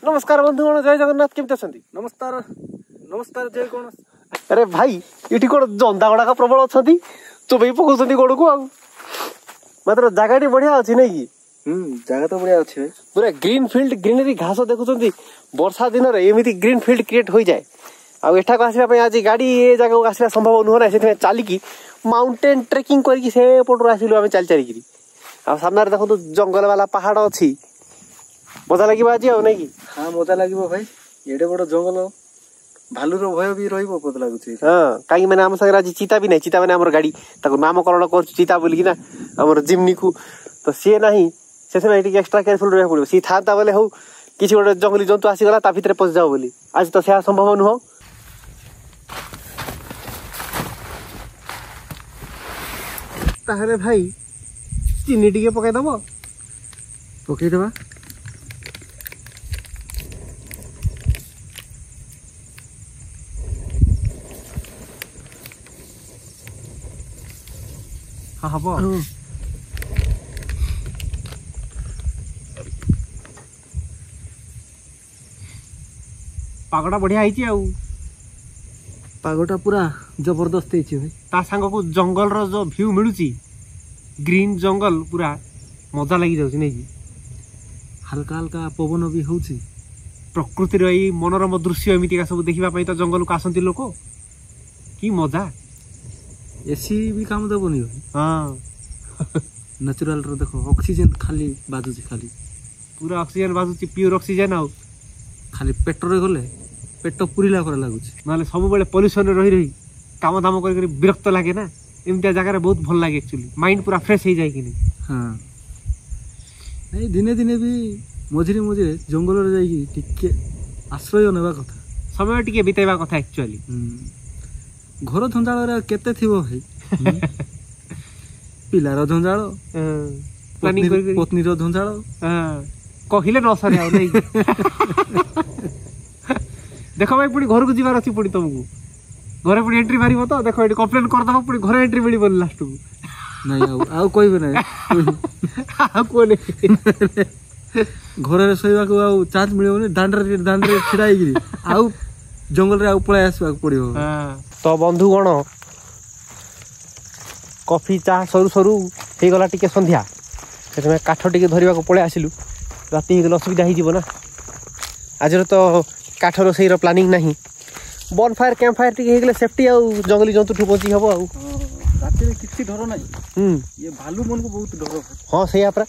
नमस्कार बंधुगण जय जगन्नाथ केमती अछंती। नमस्कार नमस्कार जय कौन। अरे भाई इटी कोन जंदा गुड़ाक प्रबल अछंती चोबई पकाउछंती गोड़ को आ मात्र जगाटी बढ़िया अछि नै कि जगह तो बढ़िया अछि पूरा ग्रीन फील्ड ग्रीनरी घास देखुछंती वर्षा दिन रे एमिति ग्रीन फील्ड क्रिएट होई जाय आ एठा को आसीबा पय आज गाड़ी ए जगह को आसीबा संभव न होना सेते चाली की माउंटेन ट्रेकिंग करके से पटो आसिलु आमे चाल चाली की आ सामने रे देखो जंगल वाला पहाड़ अछि मजा लागिबा आज आ नै कि। हां मजा लागिबो भाई एडे बड़ जंगल भालू रो भय भी रहिबो पत लागुछि। हां काई माने हम संगे आज चीता भी नै चीता माने हमर गाड़ी ताको नामकरण कर चीता बोली कि ना हमर जिमनी को तो से नाही सेसे में टिक एक्स्ट्रा केयरफुल रहबो पड़ो सी था बोले हो किसी गोटे जंगली जंतु आसी गला ता भीतर पस जाओ बोली आज तो से संभव न हो। ताहले भाई चीनी टिके पकाई दबो पकाई दबा हां हबो पागटा बढ़िया आइची आउ पागटा पूरा जबरदस्त हेची भाई ता संग को जंगल रो जो व्यू मिलुची ग्रीन जंगल पूरा मजा लागि जाउची नै कि हल्का हल्का पवन भी होची प्रकृति रो ई मनोरम दृश्य एमिति का सब देखिबा पई तो जंगल को आसंती लोक की मजा एसी भी काम देबोनी भाई। हां नेचुरल रो देखो ऑक्सीजन खाली बाजुची खाली पूरा ऑक्सीजन बाजुची प्योर ऑक्सीजन आउ खाली पेट्रोल गले पेट पुरीला कर लागुची नाले सब बेले पोल्यूशन रही रही काम दाम कर विरक्त लागे ना एमतिया जगह रे बहुत भल लागे एक्चुअली माइंड पूरा फ्रेश हो जाय कि नहीं। हां नहीं दिने दिने भी मझिरे मझिरे जंगल रे जाई कि टिके आश्रय नेबा कथा समय टिके बिताइबा कथा एक्चुअली घर झंझाळ रे केते थिबो भाई पिलार झंझाळ प्लानिंग कर पत्नी रो झंझाळ कहिले न सरे आ नहीं देखो भाई पुणी घर को जीवार अछि पुणी तुमको घरे पुणी एंट्री मारिबो तो देखो एटी कंप्लेंट कर दबो पुणी घरे एंट्री मिली बोल लास्ट को नहीं आउ कोइबे नहीं आ कोने घर रे सोइबा को आउ चार्ज मिलिबोनी दांडरे छिड़ाई गिरी आउ जंगल रे आउ पळे आसबा पड़िबो। तो बंधुगण कॉफी चा सरू सरू हे गला टिके संध्या से काठ टिके धरिबा को पळे आसिलु राती हे गला असुविधा ही जीवो ना आज तो काठ रोसई रो प्लानिंग नहीं बन फायर कैंप फायर टिके हे गले सेफ्टी आ जंगली जंतु ठु बची हबो आ राती रे किछि डर नहीं ये भालू मन को बहुत डर। हां सही आपरा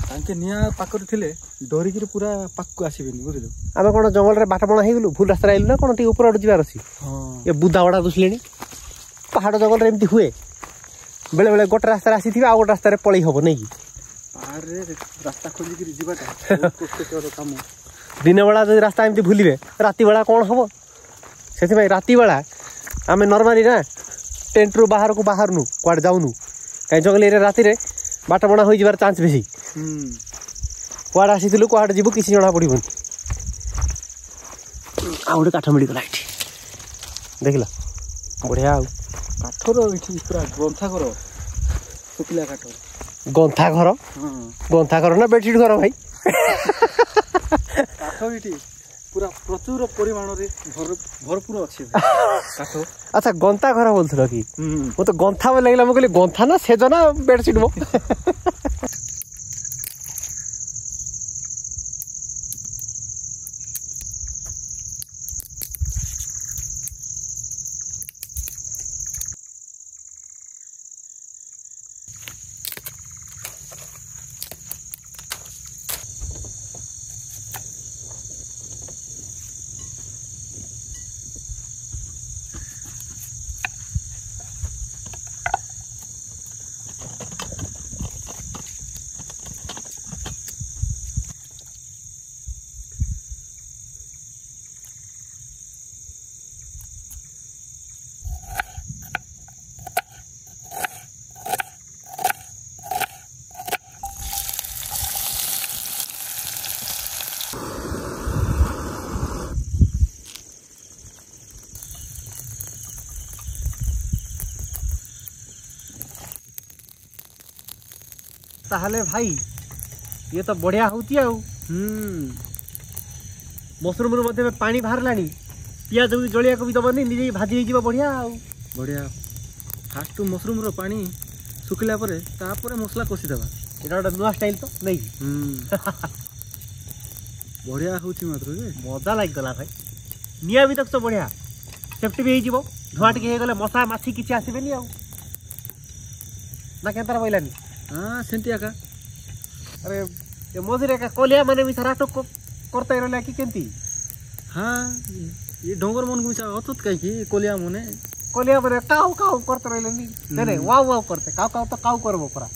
तांके निया पाकर थिले डरी कि पूरा पाक आसीबेनी बुझिलो आमे कोन जंगल रे बाटा बणा हे गलु भूल रास्ता आइलु ना कोन टी ऊपर अड़ जिबार अछि। हां ये बुदा वडा दुसलेनी पहाड़ जंगल रे एमती हुए बेले बेले गोटे रास्ता आसी थिबा आ गोटे रास्ता रे पळी हबो नै कि पहाड़ रे रास्ता खोजी कि जिबाटा बहुत कष्टकर काम दिन बेला जो रास्ता एमती भूलिबे राती बेला कोन हबो सेति भाई राती बेला आमे नॉर्मली ना टेंट रु बाहर को बाहर नु क्वाड जाउनु काई जंगल रे राती रे बाटा बणा होई जिबार चांस बेसी क्वाड आसीथिलु क्वाड जिबु किछि जणा पडिबोनी आ गोटे काठ मिली गला एठी देखला बढ़िया आ काठर इठी पूरा ग्रंथा घर सुकिला काठ गंथा घर गंथा घर ना बेडशीट घर भाई काठ इठी पूरा प्रचुर परिमाण रे भरपूर अछि काठ। अच्छा गंथा घर बोलथलो कि वो तो गंथा में लागला म कहले गंथा ना सेज ना बेडशीट मो ताहले भाई ये तो बढ़िया होती है मशरूम मध्ये पानी बाहरलानी पियाज भी जलिया को भी दबनी निजे भाजी हो बढ़िया आउ बढ़िया फास्ट मशरूम रो पानी सुखिला परे तापर मसला कषि देबा एटा गोटे नुआ स्टाइल तो नहीं बढ़िया होची मात्र जे मजा लाग गला भाई निया भी तक तो बढ़िया सेफ्टी भी हो धुआ टिके गले मशा माछी किछि आसीबेनी आउ ना केंतार बइलानी हां सेंती आका अरे ये मजरे का कोलिया माने भी सारा टोक करते रहले कि केंती हां ये डोंगर मन गुसा अतुत काई की कोलिया मने काऊ काऊ करते रहले नी नहीं वाव वाव करते काऊ काऊ तो काऊ करबो पूरा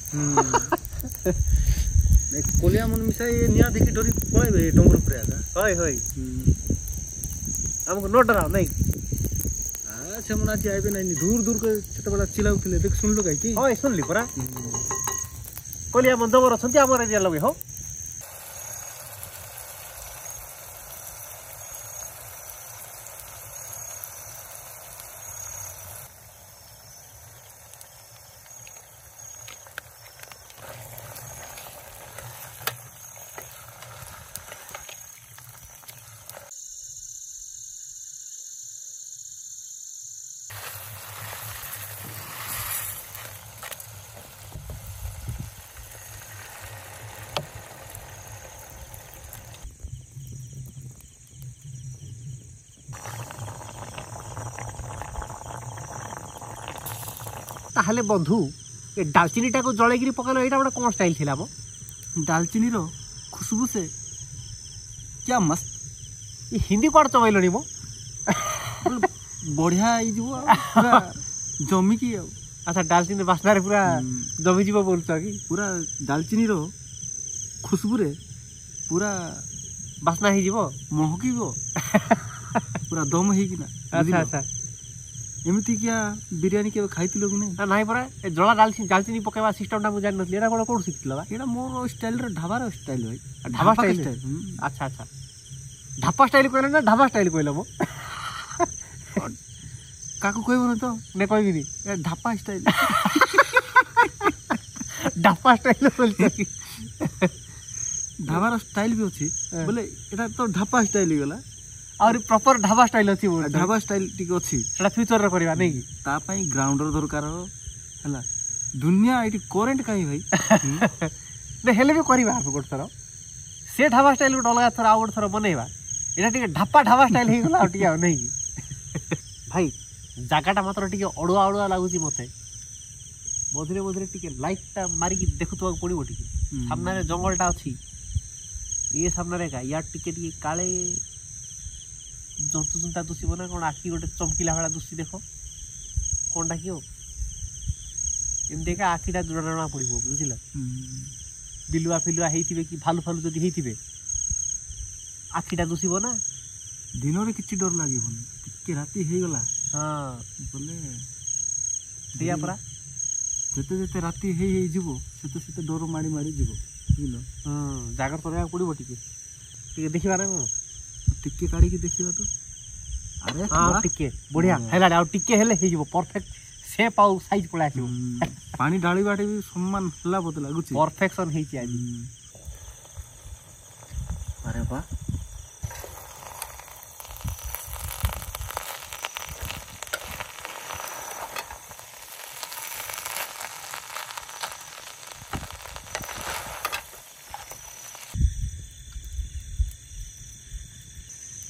कोलिया मन मिसा ये निया देखि डरी पळेबे डोंगर पुरे आका होय होय हमको नो डराओ नहीं से मन आज आइबे नहीं दूर दूर के छत बड़ा चिल्लाउथिले देख सुनलो काई की होय सुनली पूरा कोलिया मन जबर छंती हमर एरिया लगे हो ताहले बंधु ये दालचीनी टाको जळेगिरी पकालो एटा बड़ा कोन स्टाइल थिला बो दालचीनी रो खुशबू से क्या मस्त ये हिंदी कोड चबैलोनी मो बढ़िया आई जीवो पूरा जमी की अच्छा दालचीनी बास्ना रे पूरा जमी जीवो बोलतो की पूरा दालचीनी रो खुशबू रे पूरा बास्ना ही जीवो महकीबो पूरा दम हे कि ना अच्छा अच्छा एमती क्या बिरयानी के खाइति लोग नहीं ना नहीं परा ए जळा दालचीनी पकेवा सिस्टम टा मु जान नथली एटा कोन कोड सिखतला बा एटा मोर स्टाइल रे ढाबा रे स्टाइल होय ढाबा स्टाइल अच्छा अच्छा ढापा स्टाइल कहले ना ढाबा स्टाइल कहले मो काकू कहबो न तो ने कहबी नी ए ढापा स्टाइल ढापा स्टाइल बोलते की ढाबा रो स्टाइल भी अछि बोले एटा तो ढापा स्टाइल ही गला और प्रॉपर ढाबा स्टाइल अछि बोल ढाबा स्टाइल टिक अछि एटा फ्यूचर रे करबा नै की ता पई ग्राउंडर दरकार हला दुनिया एटी करेंट काई भाई ने हेले भी करबा गोट थरो से ढाबा स्टाइल गोट अलगा थरो आउट थरो बनेबा एटा टिके ढाबा स्टाइल हे गला टिके नै की भाई जागाटा मात्र टिके अडुआ अडुआ लागुची मते मधुरे मधुरे टिके लाइटटा मारी की देखुतवा पड़िबो टिके सामने रे जंगलटा अछि ये सामने रे का या टिके टिके काले जंतु जंता दुसीबो ना कोन आखी गोटे चमकीला वाला दुसी देखो कोनटा कियो एम देखा आखीटा जुड़ाणा पड़िबो बुझिला बिलुआ फिलुआ हेइथिबे कि भालू फालू जदी हेइथिबे आखीटा दुसीबो ना दिन रे किछि डर लागिबो कि राती हे गला हां बोले दिया परा जते जते राती हे जिवो सेते सेते डर माडी माडी जिवो बुझिलो जागर करया पड़िबो टिके देखिबा रे टिके काढी की देखिबा तो अरे हां टिके बढ़िया हेला आ टिके हेले हे जिवो परफेक्ट शेप आउ साइज पळा आछिबो पानी डाली बाटे भी सम्मान हला बत लागुची परफेक्शन हेची आज अरे वाह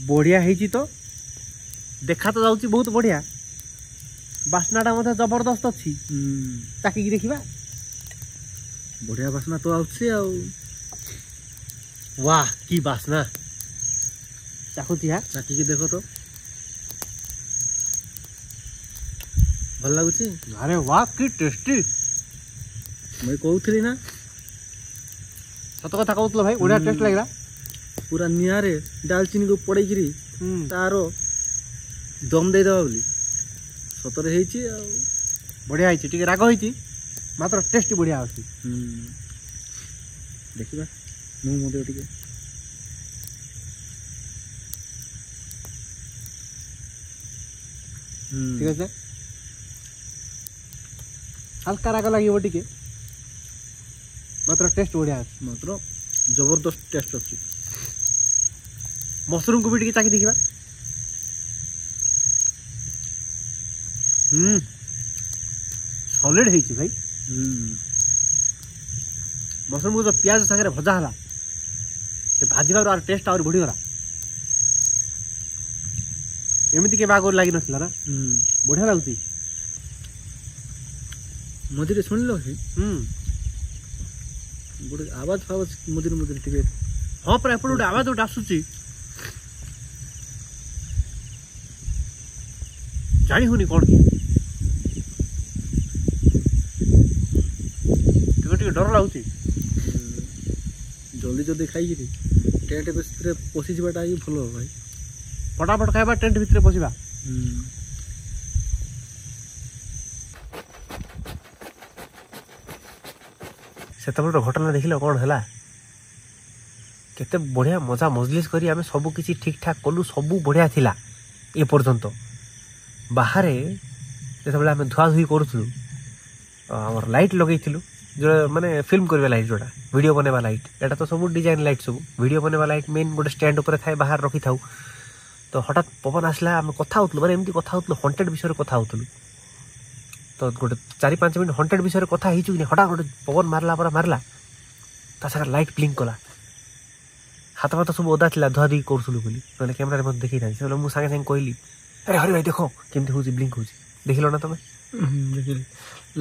बढ़िया हेची तो देखा तो जाउची बहुत बढ़िया बासनाटा मते जबरदस्त अछि ताकि देखिबा बढ़िया बासना तो आउछि आ वाह की बासना चाखुती है ताकि की देखो तो भल लागुछि अरे वाह की टेस्टी मैं कहउथली ना सत कथा कहउतलो भाई बढ़िया टेस्ट लागला पूरा नियारे दालचीनी को पड़े गिरी तारो दम दे दबा बोली सतरे हेची आ बढ़िया हेची टिके राग हेची मात्र टेस्ट बढ़िया अछि देखिबा मु मोदे टिके ठीक है हल्का राग लागिबो टिके मात्र टेस्ट बढ़िया अछि मात्र जबरदस्त टेस्ट अछि मशरूम को भी टिके चाखी देखिबा सॉलिड है भाई मशरूम को जो प्याज सागर भजा हला से भाजीबार आर टेस्ट और बढ़ी गला एमती के बाग लगी नथिला ना बढ़िया लाଗୁଛି मझे शुणिल गोटे आवाज फावाज मझे मझे टे हाँ पर एपटे गोटे आवाज गोटे आसूची जानी होनी कौन की टे डर लाଗୁଛି जल्दी जल्दी खाई टेंट भितर पशि जाटा ही भल भाई फटाफट खाइबा टेंट भितर पशिबा सेतबेल घटना देखिल कौन है केते बढ़िया मजा मजलिस करी आमे सब किसी ठीक ठाक कलु सबू बढ़िया थिला ए पर्यंत बाहर जेतबेले आमे धुआ धुई करूथलु हमर लाइट लगेइथिलु जो माने फिल्म करबा लाइट जोटा वीडियो बनेबा लाइट एटा तो सब डिजाइन लाइट सब वीडियो बनेबा लाइट मेन गोटे स्टैंड ऊपर थाए बाहर रखी थाउ तो हठात पवन आसला आमे कथा होतलु माने एमती कथा होतलु हॉन्टेड विषय रे कथा होतलु तो गोटे 4-5 मिनट हॉन्टेड विषय कथा हिचु कि हठात गोटे पवन मारला पर मारला ता सारा लाइट ब्लिंक कला हाथ पात सब ओदा थिला धुआ धुई करूथलु बोली नले कैमरा रे मत देखि थाई से मु संगे संगे कहली अरे हरि भाई देखो केमती होची ब्लिंक होची देखिलो ना तमे देखिल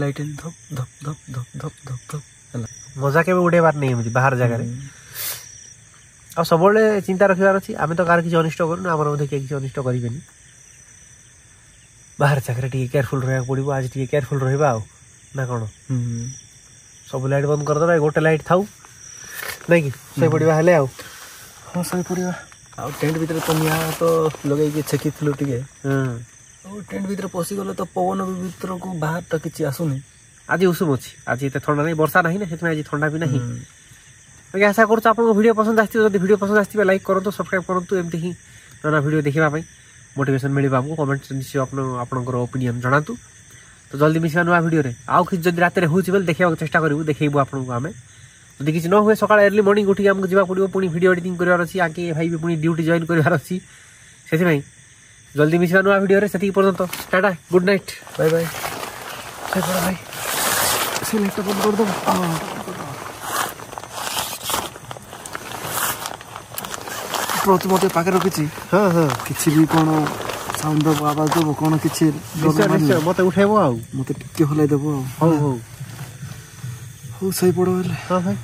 लाइट धप धप धप धप धप धप धप मजा के उड़े बात नहीं एमती बाहर जगह रे अब सबले चिंता रखिबार अछि आमे तो कार किछ अनिष्ट करू ना हमर मध्ये किछ अनिष्ट करिबेनी बाहर जगह टी केयरफुल रहया पड़िबो आज टी केयरफुल रहबा ना कोन सब लाइट बंद कर दबा गोटे लाइट थाउ नहीं कि सही पड़िबा हेले आ हाँ सही पड़िबा आ टेंट भीतर तो मिया तो लगे के छेकिथलु टिके टेंट भीतर पसी गले तो पवन भीतर को बाहर तो किछि आसुनी आज उषुम अछि आज एते ठंडा नहीं वर्षा नहीं ना सेतमे आज ठंडा भी नहीं ओके आशा करू आपको वीडियो पसंद आस्ती जदि वीडियो पसंद आस्ती लाइक करंतु सब्सक्राइब करंतु एमती ही नना वीडियो देखिबा पई मोटिवेशन मिलिबा हमको कमेंट निश्चय आपनकर ओपिनियन जणातु तो जल्दी मिसिबा नुआ वीडियो रे आउ कि जदि रात रे होउछि बेल देखिबा चेष्टा करिवु देखैबु आपनको हमें जदि किछ न हुए सकाळ अर्ली मॉर्निंग उठी हमको जिबा पड़िबो पुनी वीडियो एडिटिंग करबार अछि आके भाई भी पुनी ड्यूटी जॉइन करबार अछि सेति भाई जल्दी मिसिबा नुआ वीडियो रे सेति पर्यंत tata good night bye bye से बड़ा भाई से लाइट बंद कर दो टॉर्च मोटे पाके रखिछि हां हां किछि भी कोनो साउंड दबो आवाज दबो कोनो किछि निश्चय मते उठेबो आ मते टिके हलाई दबो हो हो हो सही पड़ो हां भाई